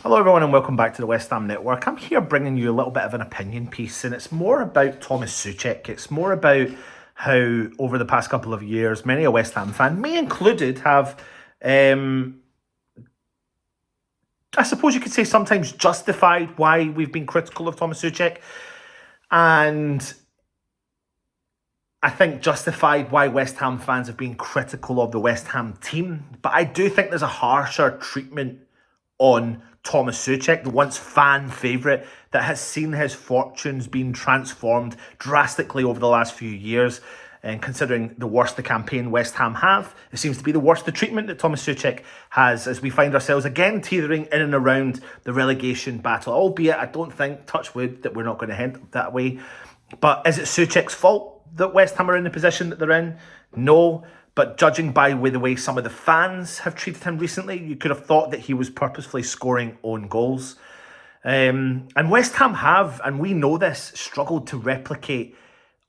Hello everyone and welcome back to the West Ham Network. I'm here bringing you a little bit of an opinion piece, and it's more about Tomas Soucek. It's more about how over the past couple of years many a West Ham fan, me included, have I suppose you could say sometimes justified why we've been critical of Tomas Soucek, and I think justified why West Ham fans have been critical of the West Ham team. But I do think there's a harsher treatment on Tomas Soucek, the once fan favourite, that has seen his fortunes being transformed drastically over the last few years. And considering the worse the campaign West Ham have, it seems to be the worse the treatment that Tomas Soucek has, as we find ourselves again teetering in and around the relegation battle. Albeit, I don't think, touch wood, that we're not going to head that way. But is it Soucek's fault that West Ham are in the position that they're in? No. But judging by the way some of the fans have treated him recently, you could have thought that he was purposefully scoring own goals. And West Ham have, and we know this, struggled to replicate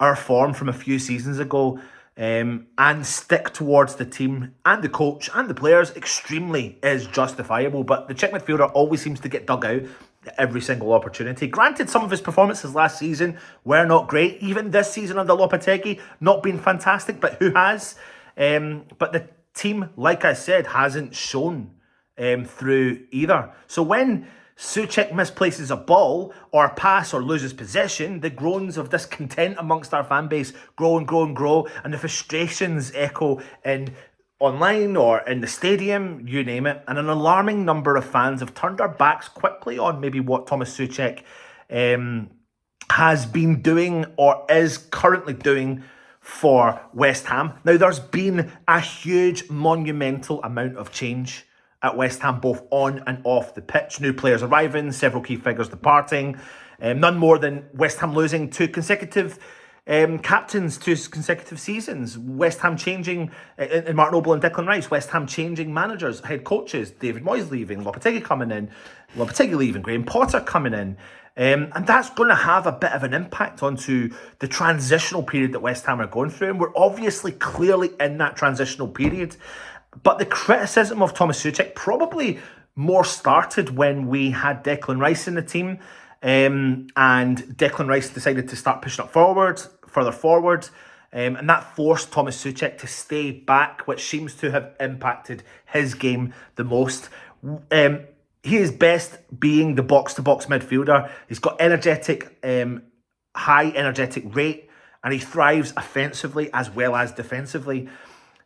our form from a few seasons ago and stick towards the team and the coach and the players extremely is justifiable. But the Czech midfielder always seems to get dug out at every single opportunity. Granted, some of his performances last season were not great. Even this season under Lopetegui, not been fantastic, but who has? But the team, like I said, hasn't shown through either. So when Soucek misplaces a ball or a pass or loses possession, the groans of discontent amongst our fan base grow and grow and grow, and the frustrations echo in online or in the stadium, you name it. And an alarming number of fans have turned our backs quickly on maybe what Tomas Soucek has been doing or is currently doing for West Ham. Now, there's been a huge, monumental amount of change at West Ham, both on and off the pitch. New players arriving, several key figures departing. None more than West Ham losing two consecutive captains, two consecutive seasons. West Ham changing, in Martin Noble and Declan Rice, West Ham changing managers, head coaches. David Moyes leaving, Lopetegui coming in, Lopetegui leaving, Graham Potter coming in. And that's going to have a bit of an impact onto the transitional period that West Ham are going through. And we're obviously clearly in that transitional period. But the criticism of Tomas Soucek probably more started when we had Declan Rice in the team. And Declan Rice decided to start pushing up further forward. And that forced Tomas Soucek to stay back, which seems to have impacted his game the most. He is best being the box-to-box midfielder. He's got high energetic rate, and he thrives offensively as well as defensively.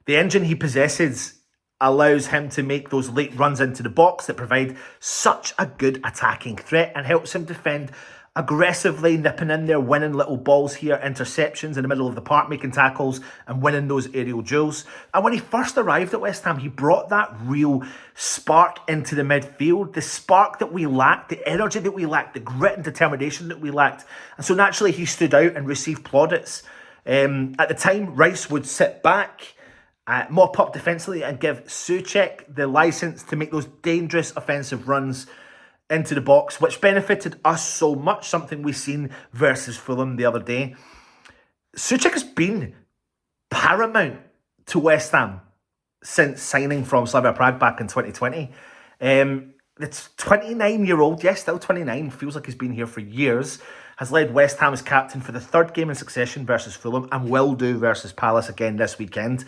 The engine he possesses allows him to make those late runs into the box that provide such a good attacking threat and helps him defend aggressively, nipping in there, winning little balls here, interceptions in the middle of the park, making tackles and winning those aerial duels. And when he first arrived at West Ham, he brought that real spark into the midfield, the spark that we lacked, the energy that we lacked, the grit and determination that we lacked. And so naturally he stood out and received plaudits. At the time, Rice would sit back, mop up defensively and give Soucek the licence to make those dangerous offensive runs into the box, which benefited us so much, something we seen versus Fulham the other day. Soucek has been paramount to West Ham since signing from Slavia Prague back in 2020. It's 29-year-old, yes, still 29, feels like he's been here for years, has led West Ham as captain for the third game in succession versus Fulham and will do versus Palace again this weekend.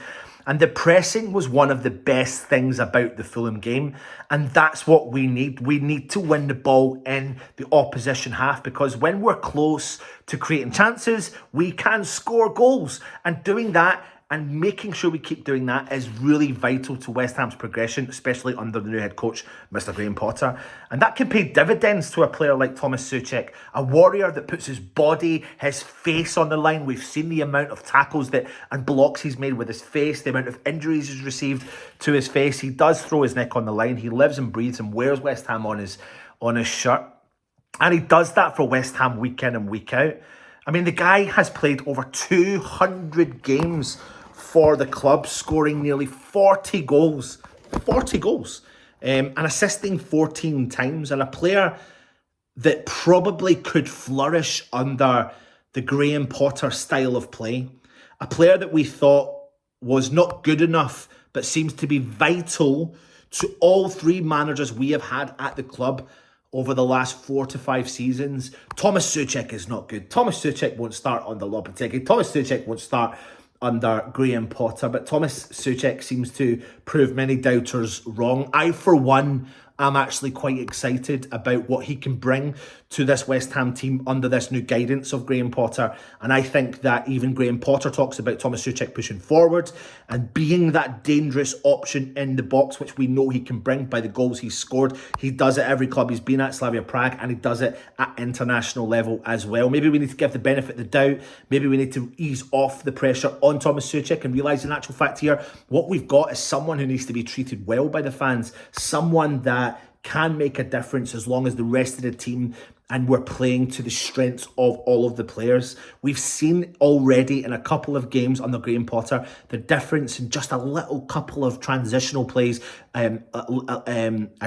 And the pressing was one of the best things about the Fulham game. And that's what we need. We need to win the ball in the opposition half, because when we're close to creating chances, we can score goals. And doing that and making sure we keep doing that is really vital to West Ham's progression, especially under the new head coach, Mr. Graham Potter. And that can pay dividends to a player like Tomas Soucek, a warrior that puts his body, his face on the line. We've seen the amount of tackles and blocks he's made with his face, the amount of injuries he's received to his face. He does throw his neck on the line. He lives and breathes and wears West Ham on his shirt. And he does that for West Ham week in and week out. I mean, the guy has played over 200 games for the club, scoring nearly 40 goals. 40 goals. And assisting 14 times. And a player that probably could flourish under the Graham Potter style of play. A player that we thought was not good enough, but seems to be vital to all three managers we have had at the club over the last 4 to 5 seasons. Tomas Soucek is not good. Tomas Soucek won't start under Lopetegui. Tomas Soucek won't start under Graham Potter. But Tomas Soucek seems to prove many doubters wrong. I, for one, am actually quite excited about what he can bring to this West Ham team under this new guidance of Graham Potter. And I think that even Graham Potter talks about Tomas Soucek pushing forward and being that dangerous option in the box, which we know he can bring by the goals he's scored. He does it at every club he's been at, Slavia Prague, and he does it at international level as well. Maybe we need to give the benefit of the doubt. Maybe we need to ease off the pressure on Tomas Soucek and realise in actual fact here, what we've got is someone who needs to be treated well by the fans, someone that can make a difference as long as the rest of the team and we're playing to the strengths of all of the players. We've seen already in a couple of games under Graham Potter the difference in just a little couple of transitional plays, a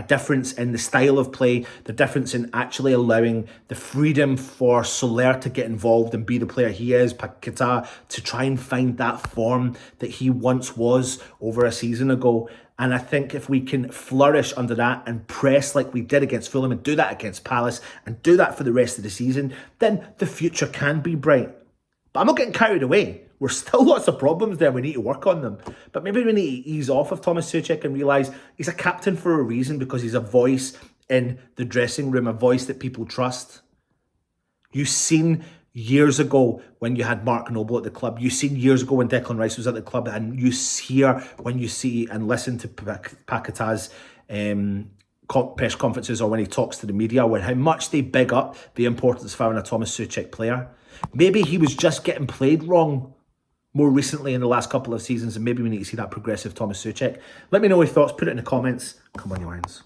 difference in the style of play, the difference in actually allowing the freedom for Soler to get involved and be the player he is, Paquetá to try and find that form that he once was over a season ago. And I think if we can flourish under that and press like we did against Fulham and do that against Palace and do that for the rest of the season, then the future can be bright. But I'm not getting carried away. We're still lots of problems there. We need to work on them. But maybe we need to ease off of Tomas Soucek and realise he's a captain for a reason, because he's a voice in the dressing room, a voice that people trust. You've seen years ago when you had Mark Noble at the club. You've seen years ago when Declan Rice was at the club, and you hear when you see and listen to Paquetá's press conferences or when he talks to the media, when how much they big up the importance of having a Tomas Soucek player. Maybe he was just getting played wrong more recently in the last couple of seasons, and maybe we need to see that progressive Tomas Soucek. Let me know your thoughts. Put it in the comments. Come on, you irons.